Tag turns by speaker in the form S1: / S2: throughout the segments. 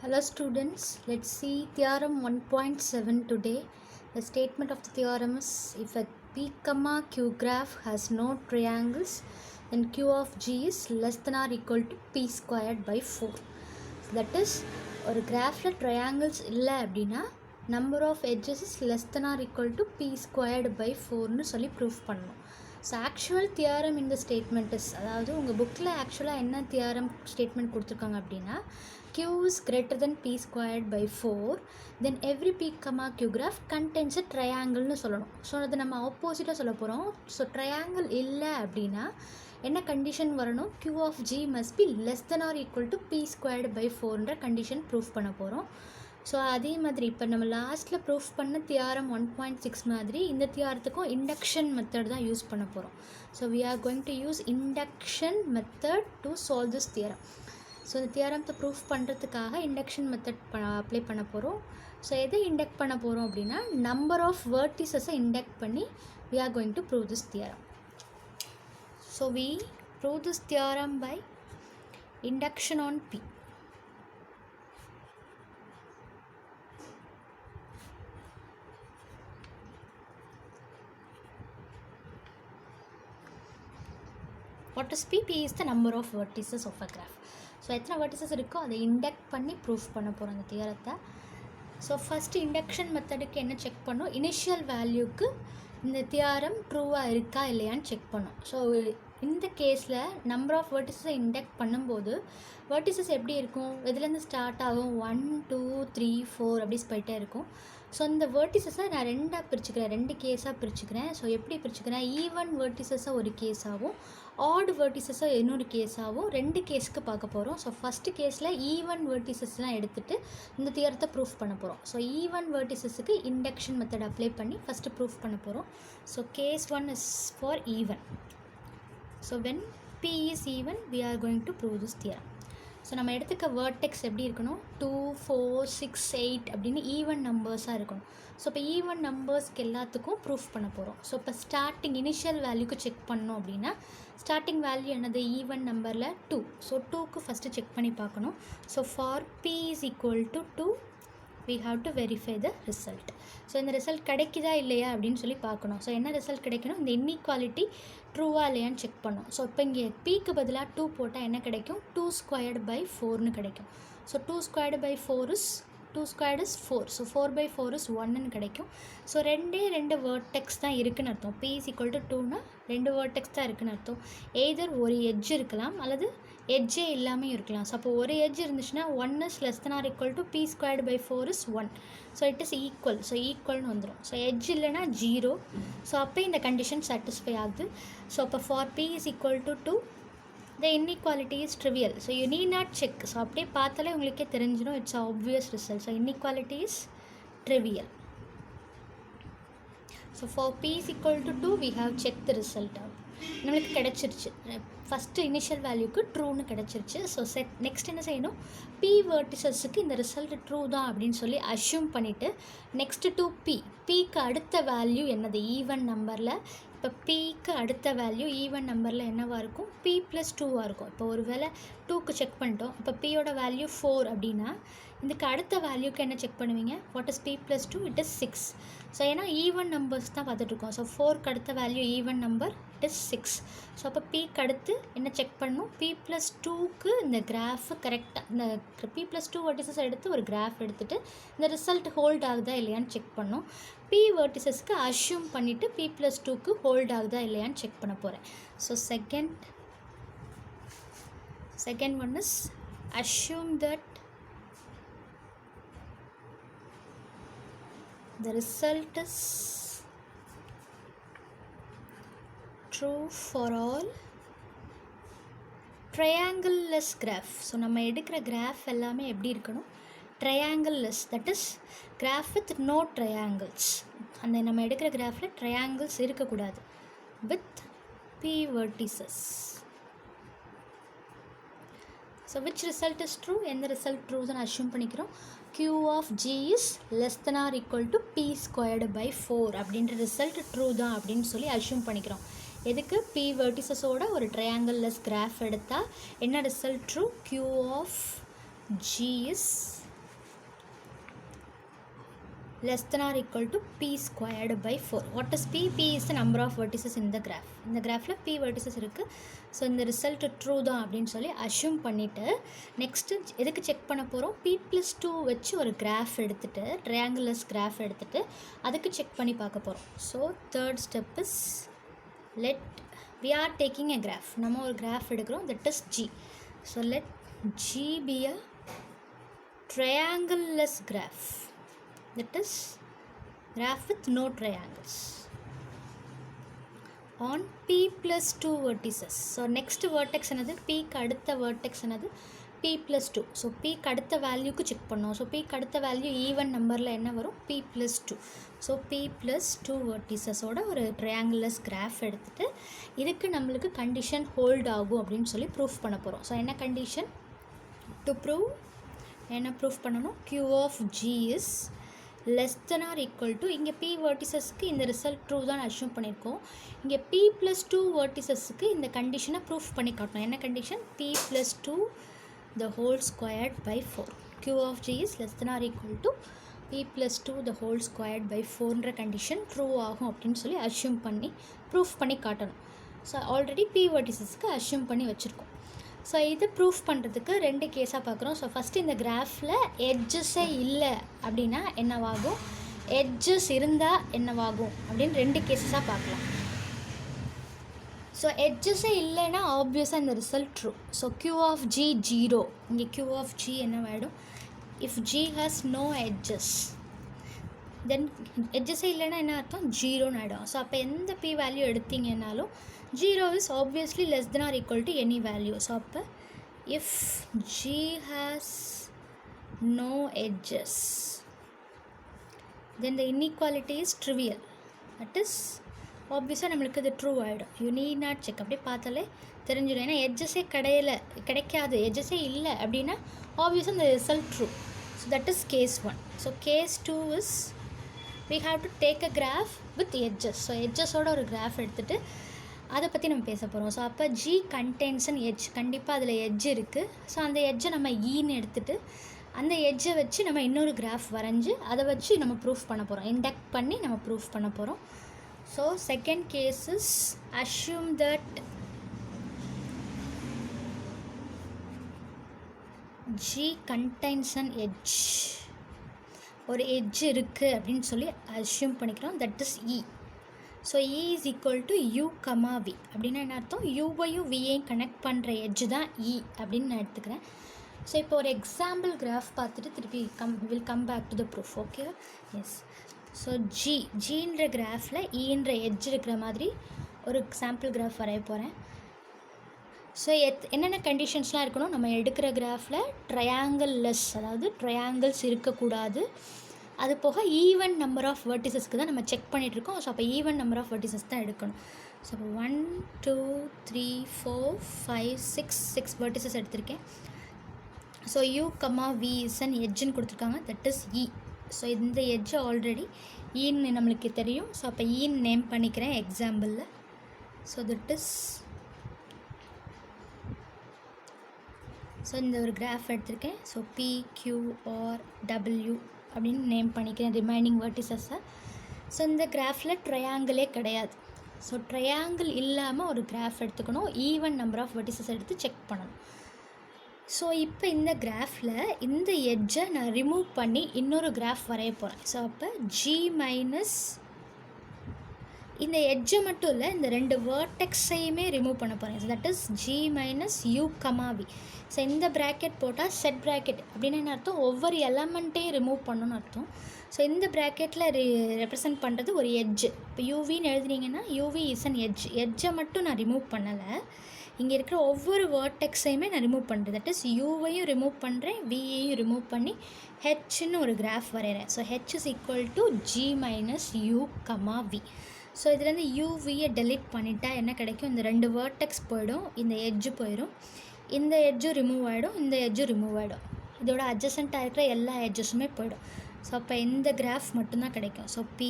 S1: Hello students, let's see theorem 1.7 today. The statement of the theorem is if a P, Q graph has no triangles, then Q of G is less than or equal to P squared by 4. So that is, ஒரு கிராஃபில் triangles இல்லை அப்படின்னா number of edges is less than or equal to P squared by 4னு சொல்லி proof பண்ணணும். So actual theorem இந்த statement is, அதாவது உங்கள் புக்கில் ஆக்சுவலாக என்ன தியரம் ஸ்டேட்மெண்ட் கொடுத்துருக்காங்க அப்படின்னா Q is greater than P squared by 4, then every P, Q graph contains a triangle சொல்லணும். ஸோ அது நம்ம ஆப்போசிட்டாக சொல்ல போகிறோம். ஸோ ட்ரையாங்கிள் இல்லை அப்படின்னா என்ன கண்டிஷன் வரணும்? Q of G must be less than or equal to P squared by 4ன்ற கண்டிஷன் ப்ரூஃப் பண்ண போகிறோம். ஸோ அதே மாதிரி இப்போ நம்ம லாஸ்ட்டில் ப்ரூஃப் பண்ண தியாரம் 1.6 மாதிரி இந்த தியாரத்துக்கும் இண்டக்ஷன் மெத்தட் தான் யூஸ் பண்ண போகிறோம். So we are going to use induction method to solve this theorem. So இந்த தியரத்தை ப்ரூஃப் பண்ணுறதுக்காக இண்டக்ஷன் மெத்தட் அப்ளை பண்ண போகிறோம். ஸோ எதை இண்டக்ட் பண்ண போகிறோம் அப்படின்னா நம்பர் ஆஃப் வேர்டிசஸை இண்டக்ட் பண்ணி we are going to prove this theorem. So we prove this theorem by induction on P. What is P? P is the number of vertices of a graph. So எத்தனை vertices இருக்கோ அதை induct பண்ணி proof பண்ண போகிறோம் அந்த தியரத்தை. So first induction மெத்தடுக்கு என்ன check பண்ணோம்? இனிஷியல் வேல்யூக்கு இந்த தியரம் ட்ரூவாக இருக்கா இல்லையான்னு செக் பண்ணோம். ஸோ இந்த கேஸில் நம்பர் ஆஃப் வேர்டிசஸை இண்டக்ட் பண்ணும்போது வேர்டிசஸ் எப்படி இருக்கும்? எதுலேருந்து ஸ்டார்ட் ஆகும்? 1 2 3 4 அப்படி போயிட்டே இருக்கும். ஸோ இந்த வேர்டிசஸை நான் ரெண்டாக பிரிச்சுக்கிறேன், ரெண்டு கேஸாக பிரிச்சுக்கிறேன். ஸோ எப்படி பிரிச்சுக்கிறேன்? ஈவன் வேர்டிசஸை ஒரு கேஸாகவும் ஆட் வேர்டிசஸை இன்னொரு கேஸாகவும் ரெண்டு கேஸுக்கு பார்க்க போகிறோம். ஸோ ஃபஸ்ட்டு கேஸில் ஈவன் வேர்டிசஸ்லாம் எடுத்துகிட்டு இந்த தியரத்தை ப்ரூஃப் பண்ண போகிறோம். ஸோ ஈவன் வேர்டிசஸுக்கு இண்டக்ஷன் மெத்தட் அப்ளை பண்ணி ஃபஸ்ட்டு ப்ரூஃப் பண்ண போகிறோம். So case 1 is for even. So when P is even, we are going to prove this theorem. So நம்ம எடுத்துக்க வேர்டெக்ஸ் எப்படி இருக்கணும்? 2 4 6 8 அப்படின்னு ஈவன் நம்பர்ஸாக இருக்கணும். ஸோ இப்போ ஈவன் நம்பர்ஸ்க்கு எல்லாத்துக்கும் ப்ரூஃப் பண்ண போகிறோம். ஸோ இப்போ ஸ்டார்டிங் இனிஷியல் வேல்யூக்கு செக் பண்ணோம் அப்படின்னா ஸ்டார்டிங் வேல்யூ என்னது? ஈவன் நம்பரில் 2. ஸோ 2க்கு ஃபஸ்ட்டு செக் பண்ணி பார்க்கணும். So for P is equal to 2, we have to verify the result. So இந்த ரிசல்ட் கிடைக்குதா இல்லையா அப்படின்னு சொல்லி பார்க்கணும். ஸோ என்ன ரிசல்ட் கிடைக்கணும்? இந்த இன்இக்வாலிட்டி ட்ரூவா இல்லையான்னு செக் பண்ணணும். ஸோ இப்போ இங்கே Pக்கு பதிலாக 2 போட்டால் என்ன கிடைக்கும்? 2 squared by 4னு கிடைக்கும். So 2 squared by 4 is 2 squared is 4. So 4 by 4 is 1னு கிடைக்கும். ஸோ ரெண்டு வேர்டெக்ஸ் தான் இருக்குன்னு அர்த்தம். P is equal to 2னா ரெண்டு வேர்டெக்ஸ் தான் இருக்குன்னு அர்த்தம். எய்தர் ஒரு எட்ஜ் இருக்கலாம் அல்லது எட்ஜே இல்லாமல் இருக்கலாம். ஸோ அப்போ ஒரு எட்ஜ் இருந்துச்சுன்னா 1 is less than or equal to P squared by 4 is 1. So it is equal. So ஈக்குவல்னு வந்துடும். ஸோ எட்ஜ் இல்லைனா 0. ஸோ அப்போ இந்த கண்டிஷன் சாட்டிஸ்ஃபை ஆகுது. ஸோ அப்போ for P is equal to 2, the inequality is trivial. So you need not check. So அப்படியே பார்த்தாலே உங்களுக்கே தெரிஞ்சிடும். It's obvious result. So inequality is trivial. So for P is equal to 2, we have checked the result out. நம்மளுக்கு கிடச்சிருச்சு. First initial வேல்யூக்கு ட்ரூன்னு கிடச்சிருச்சு. So next என்ன செய்யணும்? P வேர்டிசஸுக்கு இந்த ரிசல்ட் ட்ரூ தான் அப்படின்னு சொல்லி அஷ்யூம் பண்ணிவிட்டு நெக்ஸ்ட்டு டு Pக்கு அடுத்த வேல்யூ என்னது? ஈவன் நம்பரில். இப்போ Pக்கு அடுத்த வேல்யூ ஈவன் நம்பரில் என்னவாக இருக்கும்? P + 2வாக இருக்கும். இப்போ ஒரு வேளை 2க்கு செக் பண்ணிட்டோம். இப்போ Pயோட வேல்யூ 4 அப்படின்னா இதுக்கு அடுத்த வேல்யூக்கு என்ன செக் பண்ணுவீங்க? What is P + 2? It is 6. So ஏன்னா ஈவன் நம்பர்ஸ் தான் பார்த்துட்ருக்கோம். ஸோ 4க்கு அடுத்த value even number, it is 6. So அப்போ Pக்கு அடுத்து என்ன செக் பண்ணணும்? P + 2க்கு இந்த கிராஃபு கரெக்டாக இந்த P + 2 வேர்டிசஸ் எடுத்து ஒரு கிராஃப் எடுத்துகிட்டு இந்த ரிசல்ட் ஹோல்ட் ஆகுதா இல்லையான்னு செக் பண்ணணும். P வேர்டிசஸ்க்கு அஷ்யூம் பண்ணிவிட்டு P + 2க்கு ஹோல்ட் ஆகுதா இல்லையான்னு செக் பண்ண போகிறேன். So second one is assume that the result is true for all triangle-less graph. So நம்ம எடுக்கிற கிராஃப் எல்லாமே எப்படி இருக்கணும்? triangle-less, that is graph with no triangles. அந்த நம்ம எடுக்கிற கிராஃபில் ட்ரையாங்கிள்ஸ் இருக்கக்கூடாது. with P vertices. So which result is true? எந்த ரிசல்ட் ட்ரூன்னு அஷ்யூம் பண்ணிக்கிறோம்? Q of G is less than or equal to P squared by 4 அப்படின்ற ரிசல்ட் ட்ரூ தான் அப்படின்னு சொல்லி அஷ்யூம் பண்ணிக்கிறோம். எதுக்கு? P வெர்டிசஸோட ஒரு ட்ரையாங்கிள் லெஸ் கிராஃப் எடுத்தால் என்ன result true? Q of G is less than or equal to p squared by 4. What is p? P is the number of vertices in the graph. இந்த கிராஃபில் p vertices இருக்குது. So இந்த result true தான் அப்படின்னு சொல்லி assume பண்ணிவிட்டு next எதுக்கு check பண்ண போகிறோம்? p+2 வச்சு ஒரு கிராஃப் எடுத்துகிட்டு ட்ரையாங்குலர்ஸ் கிராஃப் எடுத்துகிட்டு அதுக்கு செக் பண்ணி பார்க்க போகிறோம். So third step is we are taking a graph. நம்ம ஒரு கிராஃப் எடுக்கிறோம், that is g. So let g be a triangle-less graph, that is graph with no triangles on p+2 vertices. So next vertex என்னது? p க்கு அடுத்த vertex என்னது? p+2. So p க்கு அடுத்த வேல்யூக்கு check பண்ணோம். ஸோ p க்கு அடுத்த வேல்யூ ஈவன் நம்பரில் என்ன வரும்? p+2. ஸோ p+2 verticesோட ஒரு ட்ரையாங்குலர்ஸ் கிராஃப் எடுத்துகிட்டு இதுக்கு நம்மளுக்கு கண்டிஷன் ஹோல்ட் ஆகும் அப்படின்னு சொல்லி ப்ரூஃப் பண்ண போகிறோம். ஸோ என்ன கண்டிஷன்? டு ப்ரூவ் என்ன ப்ரூஃப் பண்ணணும்? q of g is less than or equal to, இங்கே p verticesக்கு இந்த ரிசல்ட் ட்ரூ தான் அஷ்யூம் பண்ணியிருக்கோம். இங்கே p+2 verticesக்கு இந்த கண்டிஷனை ப்ரூஃப் பண்ணி காட்டணும். என்ன condition? p+2 the whole squared by 4. q of g is less than or equal to p+2 the whole squared by 4ன்ற கண்டிஷன் ட்ரூ ஆகும் அப்படின்னு சொல்லி அஷ்யூம் பண்ணி ப்ரூஃப் பண்ணி காட்டணும். ஸோ ஆல்ரெடி p verticesக்கு அஷ்யூம் பண்ணி வச்சுருக்கோம். ஸோ இது ப்ரூஃப் பண்ணுறதுக்கு ரெண்டு கேஸாக பார்க்குறோம். ஸோ ஃபஸ்ட்டு இந்த கிராஃபில் எட்ஜஸே இல்லை அப்படின்னா என்னவாகும், எட்ஜஸ் இருந்தால் என்னவாகும் அப்படின்னு ரெண்டு கேஸஸாக பார்க்கலாம். ஸோ எட்ஜஸே இல்லைன்னா ஆப்வியஸாக இந்த result true. So q of g 0. இங்கே q of g என்னவாயிடும்? If g has no edges, then எட்ஜஸே இல்லைன்னா என்ன அர்த்தம்? 0ன்னு ஆகிடும். ஸோ அப்போ எந்த p வேல்யூ எடுத்தீங்கன்னாலும் 0 is obviously less than or equal to any value. So அப்போ if g has no edges, then the inequality is trivial. That is ஆப்வியஸாக நம்மளுக்கு இது ட்ரூ ஆகிடும். You need not check. அப்படியே பார்த்தாலே தெரிஞ்சிடும். ஏன்னா எட்ஜஸே கிடைக்காது, எட்ஜஸே இல்லை அப்படின்னா ஆப்வியஸாக இந்த result true. So that is case 1. So case 2 is we have to take a graph with edges. So எட்ஜஸோட ஒரு கிராஃப் எடுத்துகிட்டு அதை பற்றி நம்ம பேச போகிறோம். ஸோ அப்போ g contains an edge. கண்டிப்பாக அதில் எட்ஜ் இருக்குது. ஸோ அந்த எட்ஜை நம்ம ஈன்னு எடுத்துகிட்டு அந்த எட்ஜை வச்சு நம்ம இன்னொரு கிராஃப் வரைஞ்சி அதை வச்சு நம்ம ப்ரூஃப் பண்ண போகிறோம். இண்டக்ட் பண்ணி நம்ம ப்ரூஃப் பண்ண போகிறோம். So second case is assume that G contains an edge. ஒரு எட்ஜ் இருக்குது அப்படின்னு சொல்லி அஷ்யூம் பண்ணிக்கிறோம். That is E. So E is equal to U, V. அப்படின்னா என்ன அர்த்தம்? யூவையும் வியையும் கனெக்ட் பண்ணுற எட்ஜ் தான் E அப்படின்னு நான் எடுத்துக்கிறேன். ஸோ இப்போ ஒரு எக்ஸாம்பிள் கிராஃப் பார்த்துட்டு திருப்பி will come back to the proof. Okay, yes. So ஜின்ற கிராஃபில் ஈன்ற எட்ஜ் இருக்கிற மாதிரி ஒரு சாம்பிள் கிராஃப் வரைய போகிறேன். ஸோ என்னென்ன கண்டிஷன்ஸ்லாம் இருக்கணும்? நம்ம எடுக்கிற கிராஃபில் ட்ரையாங்கிள் லெஸ், அதாவது ட்ரையாங்கிள்ஸ் இருக்கக்கூடாது. அது போக ஈவன் நம்பர் ஆஃப் வெர்டிசஸ்க்கு தான் நம்ம செக் பண்ணிகிட்ருக்கோம். ஸோ அப்போ ஈவன் நம்பர் ஆஃப் வெர்டிசஸ் தான் எடுக்கணும். ஸோ அப்போ 1 2 3 4 5 6 வெர்டிசஸ் எடுத்திருக்கேன். So u, v is an எட்ஜுன்னு கொடுத்துருக்காங்க. That is E. ஸோ இந்த எட்ஜ் ஆல்ரெடி ஈன்னு நம்மளுக்கு தெரியும். ஸோ அப்போ ஈன்னு நேம் பண்ணிக்கிறேன் எக்ஸாம்பிளில். ஸோ தட் இஸ், ஸோ இந்த ஒரு கிராஃப் எடுத்திருக்கேன். So P, Q, R, W அப்படின்னு நேம் பண்ணிக்கிறேன் ரிமைனிங் வெர்டிசஸை. ஸோ இந்த கிராஃபில் ட்ரையாங்கிளே கிடையாது. ஸோ ட்ரையாங்கிள் இல்லாமல் ஒரு கிராஃப் எடுத்துக்கணும். ஈவன் நம்பர் ஆஃப் வெர்டிசஸ் எடுத்து செக் பண்ணணும். ஸோ இப்போ இந்த கிராஃபில் இந்த எட்ஜை நான் ரிமூவ் பண்ணி இன்னொரு கிராஃப் வரைய போகிறேன். ஸோ அப்போ G மைனஸ் இந்த எட்ஜை மட்டும் இல்லை, இந்த ரெண்டு வேர்டெக்ஸையுமே ரிமூவ் பண்ண போகிறேன். So that is G minus U, V. So இந்த ப்ராக்கெட் போட்டால் செட் ப்ராக்கெட் அப்படின்னு என்ன அர்த்தம்? ஒவ்வொரு எலமெண்ட்டையும் ரிமூவ் பண்ணணும்னு அர்த்தம். ஸோ இந்த ப்ராக்கெட்டில் ரெப்ரசன்ட் பண்ணுறது ஒரு எட்ஜு. இப்போ யூவின்னு எழுதுனீங்கன்னா யூவி இஸ் அன் எட்ஜ். எட்ஜை மட்டும் நான் ரிமூவ் பண்ணலை, இங்கே இருக்கிற ஒவ்வொரு வேர்டெக்ஸையுமே நான் ரிமூவ் பண்ணுறேன். தட் இஸ் யூவையும் ரிமூவ் பண்ணுறேன், வியையும் ரிமூவ் பண்ணி ஹெச்ன்னு ஒரு கிராஃப் வரைகிறேன். So H is equal to G minus U, V. So இதுலேருந்து யூவியை டெலிட் பண்ணிட்டா என்ன கிடைக்கும்? இந்த ரெண்டு வேர்டெக்ஸ் போயிடும், இந்த எட்ஜு போயிடும், இந்த எட்ஜும் ரிமூவ் ஆகிடும், இந்த எட்ஜும் ரிமூவ் ஆகிடும். இதோட அட்ஜசண்ட்டாக இருக்கிற எல்லா எட்ஜஸுமே போயிடும். ஸோ அப்போ இந்த கிராஃப் மட்டும்தான் கிடைக்கும். So P,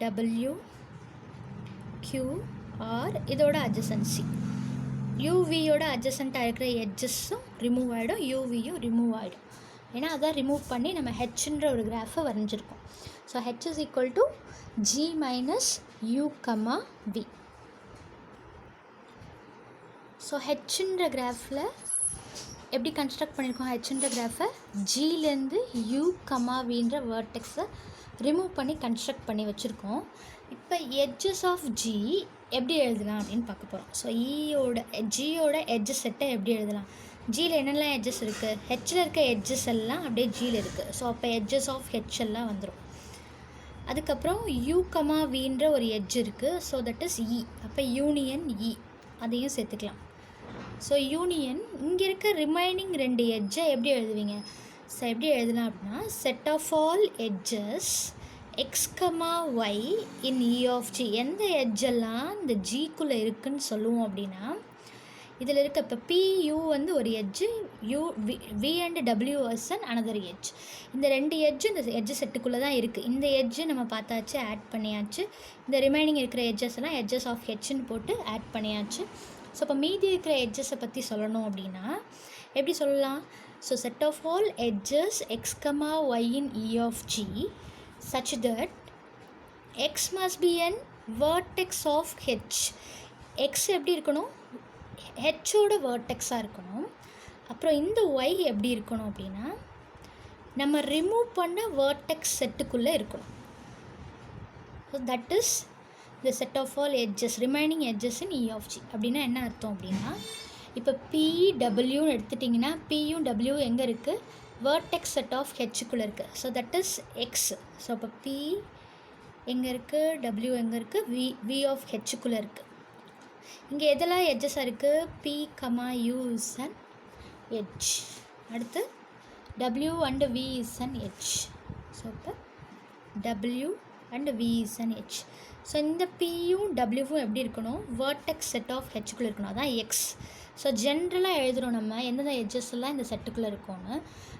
S1: W, Q, R இதோட அட்ஜசன்சி. யூவியோட அட்ஜசண்ட்டாக இருக்கிற எட்ஜஸும் ரிமூவ் ஆகிடும், யூவியும் ரிமூவ் ஆகிடும். ஏன்னா அதை ரிமூவ் பண்ணி நம்ம ஹெச்ன்ற ஒரு கிராஃபை வரைஞ்சிருக்கோம். So H is equal to G minus U comma V. So ஹெச்ன்ற கிராஃபில் எப்படி கன்ஸ்ட்ரக்ட் பண்ணியிருக்கோம்? ஹெச்ன்ற கிராஃபை ஜிலேருந்து யூ கமா வின்ற வேர்டெக்ஸை ரிமூவ் பண்ணி கன்ஸ்ட்ரக்ட் பண்ணி வச்சுருக்கோம். இப்போ எட்ஜஸ் ஆஃப் ஜி எப்படி எழுதலாம் அப்படின்னு பார்க்க போகிறோம். ஸோ ஜியோட எட்ஜஸ் செட்டை எப்படி எழுதலாம்? ஜியில் என்னெல்லாம் எட்ஜஸ் இருக்குது? ஹெச்சில் இருக்க எட்ஜஸ் எல்லாம் அப்படியே ஜியில் இருக்குது. ஸோ அப்போ எட்ஜஸ் ஆஃப் ஹெச் எல்லாம் வந்துடும். அதுக்கப்புறம் யூ கமா வின்ற ஒரு எட்ஜ் இருக்குது. ஸோ தட் இஸ் இ. அப்போ யூனியன் இ அதையும் சேர்த்துக்கலாம். ஸோ யூனியன் இங்கே இருக்க ரிமைனிங் 2 எட்ஜை எப்படி எழுதுவீங்க? ஸோ எப்படி எழுதலாம் அப்படின்னா set of all edges x comma y in E of G. எந்த எட்ஜெல்லாம் இந்த ஜிக்குள்ளே இருக்குதுன்னு சொல்லுவோம் அப்படின்னா இதில் இருக்க இப்போ பியூ வந்து ஒரு எட்ஜு, யூ வி அண்ட் டபிள்யூ அண்ட் அனதர் எட்ஜ். இந்த 2 எட்ஜு இந்த எட்ஜு செட்டுக்குள்ளே தான் இருக்குது. இந்த எட்ஜு நம்ம பார்த்தாச்சு, ஆட் பண்ணியாச்சு. இந்த ரிமைனிங் இருக்கிற எட்ஜஸ் எல்லாம் எட்ஜஸ் ஆஃப் ஹெச்ன்னு போட்டு ஆட் பண்ணியாச்சு. ஸோ இப்போ மீதி இருக்கிற எட்ஜஸை பற்றி சொல்லணும் அப்படின்னா எப்படி சொல்லலாம்? So set of all edges x comma y in E of G such that x must be an vertex of h. x எப்படி இருக்கணும்? ஹெச்சோட வேர்டெக்ஸாக இருக்கணும். அப்புறம் இந்த y எப்படி இருக்கணும் அப்படின்னா நம்ம ரிமூவ் பண்ண வேர்டெக்ஸ் செட்டுக்குள்ளே இருக்கணும். So that is the set of all edges remaining edges in E of G. அப்படின்னா என்ன அர்த்தம் அப்படின்னா இப்போ பிடபிள்யூன்னு எடுத்துட்டிங்கன்னா பியும் டபிள்யூ எங்கே இருக்குது? வேர்டெக்ஸ் செட் ஆஃப் ஹெச்சுக்குள்ளே இருக்குது. So that is X. So அப்போ பி எங்கே இருக்குது? டபிள்யூ எங்கே இருக்குது? வி ஆஃப் ஹெச்சுக்குள்ளே இருக்குது. இங்கே எதெல்லாம் எட்ஜஸாக இருக்குது? P comma U is an edge. அடுத்து W and V is an edge. So இப்போ W and V is an edge. So இந்த பியும் டபிள்யூவும் எப்படி இருக்கணும்? வேர்டெக்ஸ் செட் ஆஃப் ஹெச்சுக்குள்ளே இருக்கணும். அதான் எக்ஸ். ஸோ ஜென்ரலாக எழுதுகிறோம் நம்ம எந்தெந்த எட்ஜஸ் எல்லாம் இந்த செட்டுக்குள்ளே இருக்கும்னு.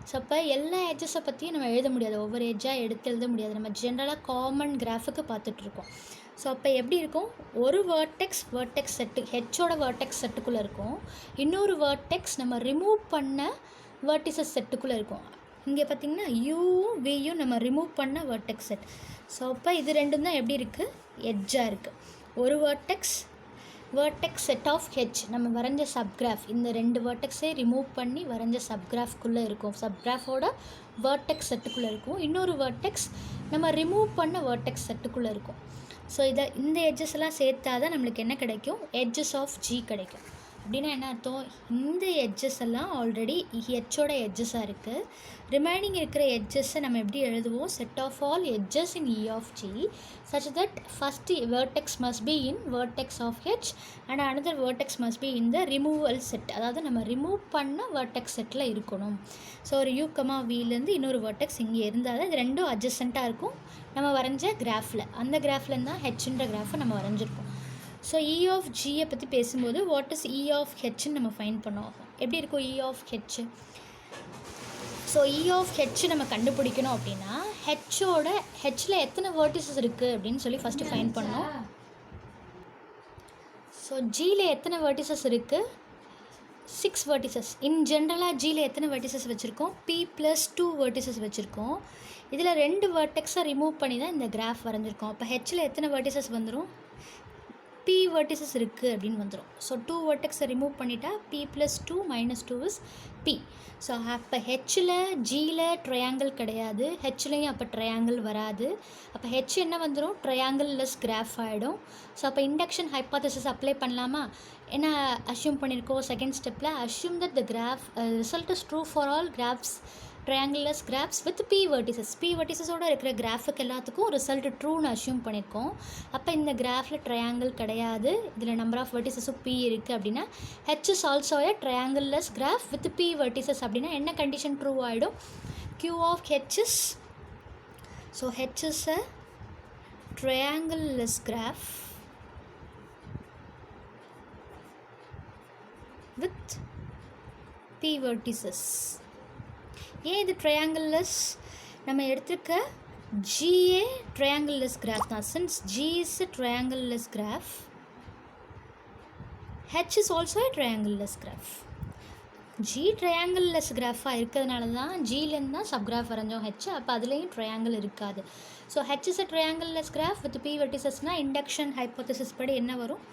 S1: ஸோ அப்போ எல்லா எட்ஜஸை பற்றியும் நம்ம எழுத முடியாது, ஒவ்வொரு எட்ஜாக எடுத்து எழுத முடியாது. நம்ம ஜென்ரலாக காமன் கிராஃபுக்கு பார்த்துட்ருக்கோம். ஸோ அப்போ எப்படி இருக்கும்? ஒரு வேர்டெக்ஸ் செட்டு ஹெச்சோட வேர்டெக்ஸ் செட்டுக்குள்ளே இருக்கும். இன்னொரு வேர்டெக்ஸ் நம்ம ரிமூவ் பண்ண வேர்டிசஸ் செட்டுக்குள்ளே இருக்கும். இங்கே பார்த்திங்கன்னா யூவும் வியும் நம்ம ரிமூவ் பண்ண வேர்டெக்ஸ் செட். ஸோ அப்போ இது ரெண்டும் தான் எப்படி இருக்குது? எட்ஜாக இருக்குது. ஒரு வேர்டெக்ஸ் செட் ஆஃப் ஹெச் நம்ம வரைஞ்ச சப்கிராஃப், இந்த 2 வேர்டெக்ஸை ரிமூவ் பண்ணி வரைஞ்ச சப்கிராஃப்குள்ளே இருக்கும். சப்கிராஃபோட வேர்டெக்ஸ் செட்டுக்குள்ளே இருக்கும். இன்னொரு வேர்டெக்ஸ் நம்ம ரிமூவ் பண்ண வேர்டெக்ஸ் செட்டுக்குள்ளே இருக்கும். ஸோ இந்த எட்ஜஸ் எல்லாம் சேர்த்தா தான் நம்மளுக்கு என்ன கிடைக்கும்? எட்ஜஸ் ஆஃப் ஜி கிடைக்கும். அப்படின்னா என்ன அர்த்தம்? இந்த எட்ஜஸ் எல்லாம் ஆல்ரெடி ஹெச்சோட எட்ஜஸாக இருக்குது. ரிமைனிங் இருக்கிற எட்ஜஸை நம்ம எப்படி எழுதுவோம்? Set of all edges in E of G such that first vertex must be in vertex of H and another vertex must be in the removal set. அதாவது நம்ம ரிமூவ் பண்ண vertex செட்டில் இருக்கணும். ஸோ ஒரு யூ கமா விலேருந்து இன்னொரு vertex இங்கே இருந்தால் தான் இது ரெண்டும் அட்ஜசண்ட்டாக இருக்கும். நம்ம வரைஞ்ச கிராஃபில், அந்த கிராஃப்லேருந்து தான் ஹெச்ன்ற கிராஃபை நம்ம வரைஞ்சிருக்கோம். ஸோ இ ஆஃப் ஜியை பற்றி பேசும்போது வாட் இஸ் இ ஆஃப் ஹெச்ன்னு நம்ம ஃபைண்ட் பண்ணோம். எப்படி இருக்கும் E of H? So E of H நம்ம கண்டுபிடிக்கணும் அப்படின்னா ஹெச்சில் எத்தனை வேர்டிசஸ் இருக்குது அப்படின்னு சொல்லி ஃபஸ்ட்டு ஃபைண்ட் பண்ணோம். ஸோ ஜியில் எத்தனை வேர்டிசஸ் இருக்குது? 6 வேர்டிசஸ். இன் ஜென்ரலாக ஜியில் எத்தனை வேர்டிசஸ் வச்சுருக்கோம்? P+2 வேர்டிசஸ் வச்சுருக்கோம். இதில் 2 வேர்டெக்ஸை ரிமூவ் பண்ணி தான் இந்த கிராஃப் வரைஞ்சிருக்கோம். அப்போ ஹெச்சில் எத்தனை வேர்டிசஸ் வந்துடும்? P வேர்டிசஸ் இருக்குது அப்படின்னு வந்துடும். ஸோ 2 வேர்டெக்ஸை ரிமூவ் பண்ணிட்டா P+2 - 2 இஸ் P. ஸோ அப்போ ஹெச்சில் ஜியில் ட்ரையாங்கிள் கிடையாது, ஹெச்லேயும் அப்போ ட்ரையாங்கிள் வராது. அப்போ ஹெச் என்ன வந்துடும்? ட்ரையாங்கிள்லெஸ் கிராஃப் ஆகிடும். ஸோ அப்போ இண்டக்ஷன் ஹைப்போதசிஸ் அப்ளை பண்ணலாமா? என்ன அஷ்யூம் பண்ணியிருக்கோம் செகண்ட் ஸ்டெப்பில்? Assume that the graph result is true for all graphs triangleless graphs with P vertices. P வெர்டிசஸோடு இருக்கிற கிராஃபுக்கு எல்லாத்துக்கும் ரிசல்ட் ட்ரூன்னு அஷ்யூம் பண்ணியிருக்கோம். அப்போ இந்த கிராஃபில் ட்ரையாங்கிள் கிடையாது, இதில் நம்பர் ஆஃப் வெர்டிசஸும் P இருக்குது அப்படின்னா H is also a triangleless graph with P vertices. அப்படின்னா என்ன கண்டிஷன் ட்ரூ ஆகிடும்? Q of H is, so H is a triangleless graph with P vertices. ஏன் இது ட்ரையாங்கிள்லெஸ்? நம்ம எடுத்துக்க ஜிஏ ட்ரையாங்கிள்லெஸ் கிராஃப் தான். Since G is a triangle-less graph, H is also a triangle-less graph. G triangleless கிராஃபாக இருக்கிறதுனால தான் ஜிலேருந்து தான் சப்கிராஃப் வரைஞ்சோம் ஹெச். அப்போ அதுலேயும் ட்ரையாங்கிள் இருக்காது. So H is a triangleless graph with P வெர்டிசஸ்னால் இண்டக்ஷன் ஹைப்போதசிஸ் படி என்ன வரும்?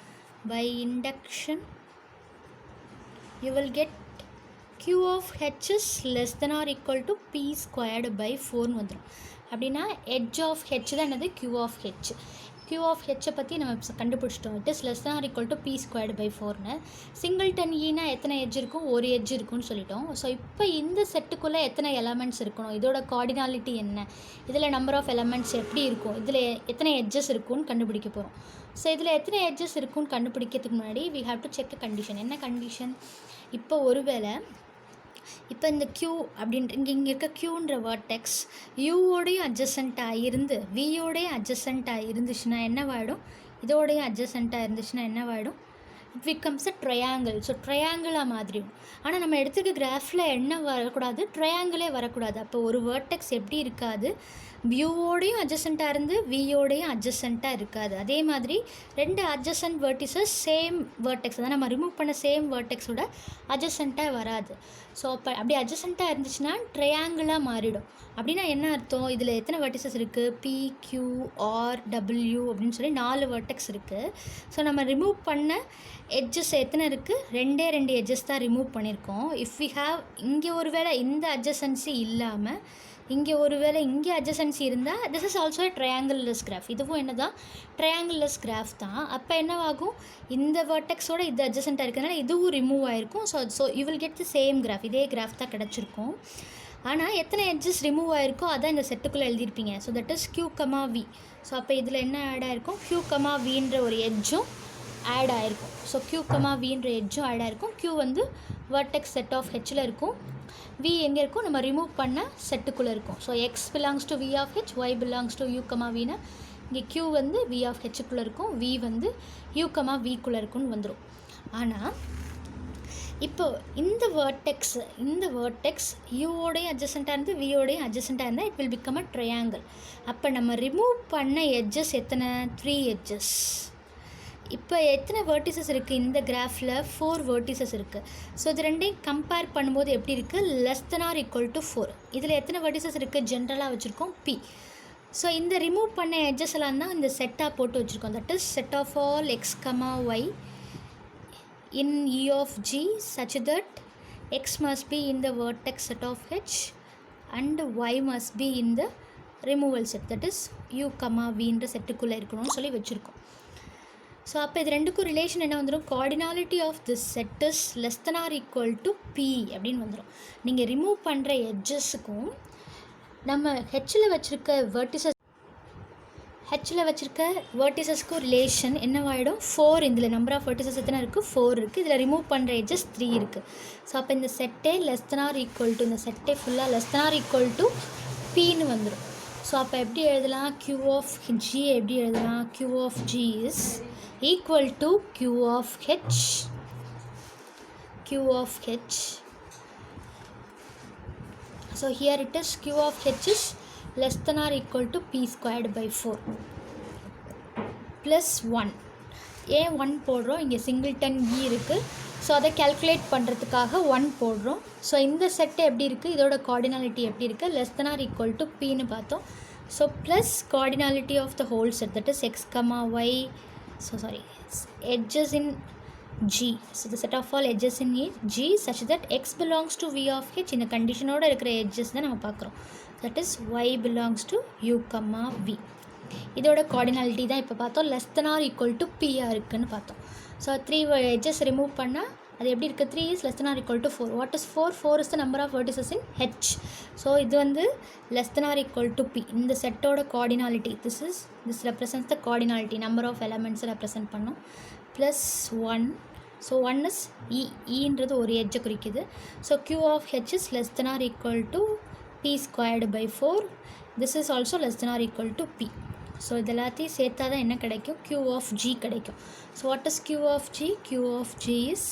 S1: By induction you will get q of h is less than or equal to p squared by 4 வந்துடும். அப்படின்னா edge of h தான் என்னது? q of h. q of h பற்றி நம்ம கண்டுபிடிச்சிட்டோம். It is less than or equal to p squared by 4னு. Singleton ஈனா எத்தனை எட்ஜ் இருக்கும்? ஒரு எட்ஜ் இருக்குன்னு சொல்லிட்டோம். ஸோ இப்போ இந்த செட்டுக்குள்ளே எத்தனை எலமெண்ட்ஸ் இருக்கணும்? இதோட கார்டினாலிட்டி என்ன? இதில் நம்பர் ஆஃப் எலமெண்ட்ஸ் எப்படி இருக்கும்? இதில் எத்தனை எட்ஜஸ் இருக்குன்னு கண்டுபிடிக்க போகிறோம். ஸோ இதில் எத்தனை எட்ஜஸ் இருக்குன்னு கண்டுபிடிக்கிறதுக்கு முன்னாடி we have to check a condition. என்ன கண்டிஷன்? இப்போ ஒருவேளை இப்போ இந்த q அப்படின்ற இங்கே இருக்க க்யூன்ற வேர்டெக்ஸ் யூவோடையும் அட்ஜசண்ட்டாக இருந்து வியோடையும் அட்ஜசண்ட்டாக இருந்துச்சுன்னா என்னவாயிடும்? இதோடையும் அட்ஜசண்ட்டாக இருந்துச்சுன்னா என்னவாயிடும்? It becomes a triangle. So ட்ரையாங்கிளாக மாதிரியும். ஆனால் நம்ம எடுத்துக்க கிராஃபில் என்ன வரக்கூடாது? ட்ரையாங்கிளே வரக்கூடாது. அப்போ ஒரு வேர்டெக்ஸ் எப்படி இருக்காது? வியூவோடையும் அட்ஜசண்ட்டாக இருந்து வியோடையும் அட்ஜசண்ட்டாக இருக்காது. அதே மாதிரி ரெண்டு அட்ஜசன்ட் வேர்டிசஸ் சேம் வேர்டெக்ஸ் தான் நம்ம ரிமூவ் பண்ண சேம் வேர்டெக்ஸோட அட்ஜசண்ட்டாக வராது. ஸோ அப்போ அப்படி அட்ஜசண்ட்டாக இருந்துச்சுன்னா ட்ரையாங்கிளாக மாறிடும். அப்படின்னா என்ன அர்த்தம்? இதில் எத்தனை வேர்டிசஸ் இருக்குது? பி, கியூ, ஆர், டபிள்யூ அப்படின்னு சொல்லி 4 வேர்டெக்ஸ் இருக்குது. ஸோ நம்ம ரிமூவ் பண்ண எட்ஜஸ் எத்தனை இருக்குது? ரெண்டு எட்ஜஸ் தான் ரிமூவ் பண்ணியிருக்கோம். இஃப் வி ஹாவ் இங்கே ஒரு வேளை இந்த அட்ஜசன்சி இல்லாமல் இங்கே ஒரு வேளை இங்கே அட்ஜசன்சி இருந்தால் திஸ் இஸ் ஆல்சோ ட்ரையாங்கிள்லெஸ் கிராஃப். இதுவும் என்ன தான்? ட்ரையாங்கிள்லெஸ் கிராஃப் தான். அப்போ என்னவாகும்? இந்த வேர்டெக்ஸோட இது அட்ஜசண்ட்டாக இருக்கிறதுனால இதுவும் ரிமூவ் ஆகிருக்கும். So you will get the same graph. இதே கிராஃப் தான் கிடச்சிருக்கும். ஆனால் எத்தனை எட்ஜஸ் ரிமூவ் ஆகிருக்கோ அதான் இந்த செட்டுக்குள்ளே எழுதியிருப்பீங்க. So that is q, v. So அப்போ இதில் என்ன ஆட் ஆகிருக்கும்? q, vன்ற ஒரு எட்ஜும் ஆட் ஆகிருக்கும். ஸோ q, vன்ற எட்ஜும் ஆட் ஆகிருக்கும். q வந்து வேர்டெக்ஸ் செட் ஆஃப் ஹெச்சில் இருக்கும். v எங்கே இருக்கும்? நம்ம ரிமூவ் பண்ண செட்டுக்குள்ளே இருக்கும். So x belongs to v of h, y belongs to u, vனா இங்கே q வந்து v ஆஃப் ஹெச்சுக்குள்ளே இருக்கும், v வந்து u, vக்குள்ளே இருக்குன்னு வந்துடும். ஆனால் இப்போ இந்த வேர்டெக்ஸ் யூவோடையும் அட்ஜசண்ட்டாக இருந்து வியோடையும் அட்ஜசண்ட்டாக இருந்தால் it will become a triangle. அப்போ நம்ம ரிமூவ் பண்ண எட்ஜஸ் எத்தனை? 3 எட்ஜஸ். இப்போ எத்தனை வேர்டிசஸ் இருக்குது இந்த கிராஃபில்? 4 வேர்டிசஸ் இருக்குது. ஸோ இது ரெண்டையும் கம்பேர் பண்ணும்போது எப்படி இருக்குது? Less than or equal to 4. இதில் எத்தனை வேர்டிசஸ் இருக்குது? ஜென்ரலாக வச்சுருக்கோம் p. ஸோ இந்த ரிமூவ் பண்ண எட்ஜஸ் எல்லாம் தான் இந்த செட்டாக போட்டு வச்சுருக்கோம். That is set of all x, y in E of G such that x must be in the vertex set of H and y must be in the removal set, that is u, v என்ற செட்டுக்குள்ளே இருக்கணும்னு சொல்லி வச்சுருக்கோம். So அப்போ இது ரெண்டுக்கும் relation என்ன வந்துடும்? Cardinality of this set is less than or equal to p அப்படின்னு வந்துடும். நீங்கள் ரிமூவ் பண்ணுற எட்ஜஸுக்கும் நம்ம ஹெச்சில் வச்சுருக்க வேர்டிசஸ்க்கும் ரிலேஷன் என்னவாயிடும்? 4. இதில் நம்பர் ஆஃப் வேர்டிசஸ் எத்தனை இருக்குது? 4 இருக்குது. இதில் ரிமூவ் பண்ணுற எட்ஜஸ் 3 இருக்குது. ஸோ அப்போ இந்த செட்டே less than or equal to இந்த செட்டே ஃபுல்லாக less than or equal to pன்னு வந்துடும். ஸோ அப்போ எப்படி எழுதலாம்? q of g எப்படி எழுதலாம்? q of g is equal to q of h. So here it is q of h is less than or equal to p squared by 4 plus 1. ஏன் 1 போடுறோம்? இங்கே சிங்கிள்டன் e இருக்குது. So அதை calculate பண்ணுறதுக்காக 1 போடுறோம். So இந்த set எப்படி இருக்குது? இதோட கார்டினாலிட்டி எப்படி இருக்குது? Less than or equal to pன்னு பார்த்தோம். So plus cardinality of the whole set, that is x, y, edges in G. So the set of all edges in G such that x belongs to v of h. இந்த கண்டிஷனோட இருக்கிற edges தான் நம்ம பார்க்குறோம். That is y belongs to u, v. இதோட cardinality தான் இப்போ பார்த்தோம். Less than or equal to p இருக்குன்னு பார்த்தோம். ஸோ 3 edges ரிமூவ் பண்ணால் அது எப்படி இருக்குது? 3 is less than or equal to 4. What is 4? 4 is the number of vertices in H. So இது வந்து less than or equal to p. இந்த செட்டோட cardinality this represents the cardinality, number of elements represent பண்ணும். Plus 1. So 1 is ன்றது ஒரு எட்ஜை குறிக்குது. So q of h is less than or equal to p squared by 4. This is also less than or equal to p. So இது எல்லாத்தையும் சேர்த்தா தான் என்ன கிடைக்கும்? q of g கிடைக்கும். So what is q of g? q of g is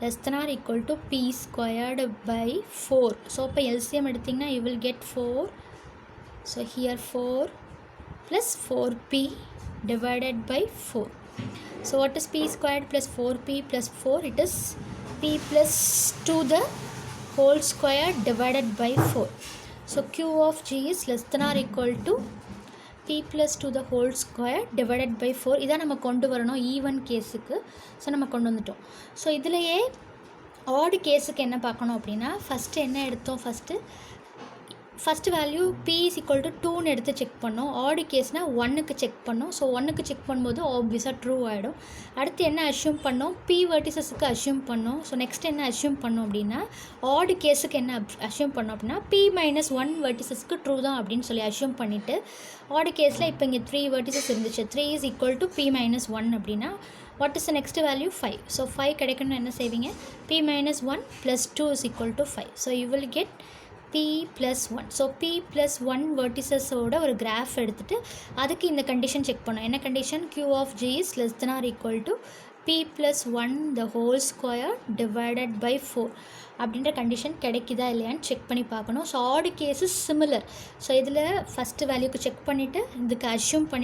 S1: less than or equal to p squared by 4. So இப்போ LCM எடுத்திங்கன்னா you will get 4. So here 4 plus 4p divided by 4. So what is p squared plus 4p plus 4? It is p plus 2 the whole square divided by 4. So Q of G is less than or equal to P plus 2 the whole square divided by 4. இதான் நம்ம கொண்டு வரணும் even கேஸுக்கு. So நம்ம கொண்டு வந்துட்டோம். So இதுலையே add கேஸுக்கு என்ன பார்க்கணும் அப்படின்னா ஃபஸ்ட்டு என்ன எடுத்தோம், first value P is equal to 2ன்னு எடுத்து செக் பண்ணோம். ஆடு கேஸ்னால் 1க்கு செக் பண்ணோம். ஸோ 1க்கு செக் பண்ணும்போது ஆப்வியஸாக ட்ரூ ஆகிடும். அடுத்து என்ன அஷ்யூம் பண்ணோம், P வெர்டிசஸுக்கு அஷ்யூம் பண்ணோம். ஸோ நெக்ஸ்ட் என்ன அஷ்யூம் பண்ணோம் அப்படின்னா ஆடு கேஸுக்கு என்ன அஷ்யூம் பண்ணோம் அப்படின்னா P - 1 வெர்டிசஸ்க்கு ட்ரூ தான் அப்படின்னு சொல்லி அஷ்யூம் பண்ணிவிட்டு ஆடு கேஸில் இப்போ இங்கே 3 வெர்டிசஸ் இருந்துச்சு. 3 is equal to P - 1 அப்படின்னா what is the next value 5. So 5 கிடைக்கணும்னு என்ன செய்வீங்க, P - 1 plus 2 is equal to 5. So you will get P plus 1. So P plus 1 வெர்டிசஸோட ஒரு கிராஃப் எடுத்துகிட்டு அதுக்கு இந்த கண்டிஷன் செக் பண்ணோம். என்ன condition, Q of G is less than or equal to P plus 1 the whole square divided by 4 அப்படின்ற condition கிடைக்குதா இல்லையான்னு check பண்ணி பார்க்கணும். ஸோ ஆடு கேஸஸ் சிமிலர். ஸோ இதில் ஃபஸ்ட்டு வேல்யூக்கு செக் பண்ணிவிட்டு இதுக்கு அஷ்யூம் பண்ணி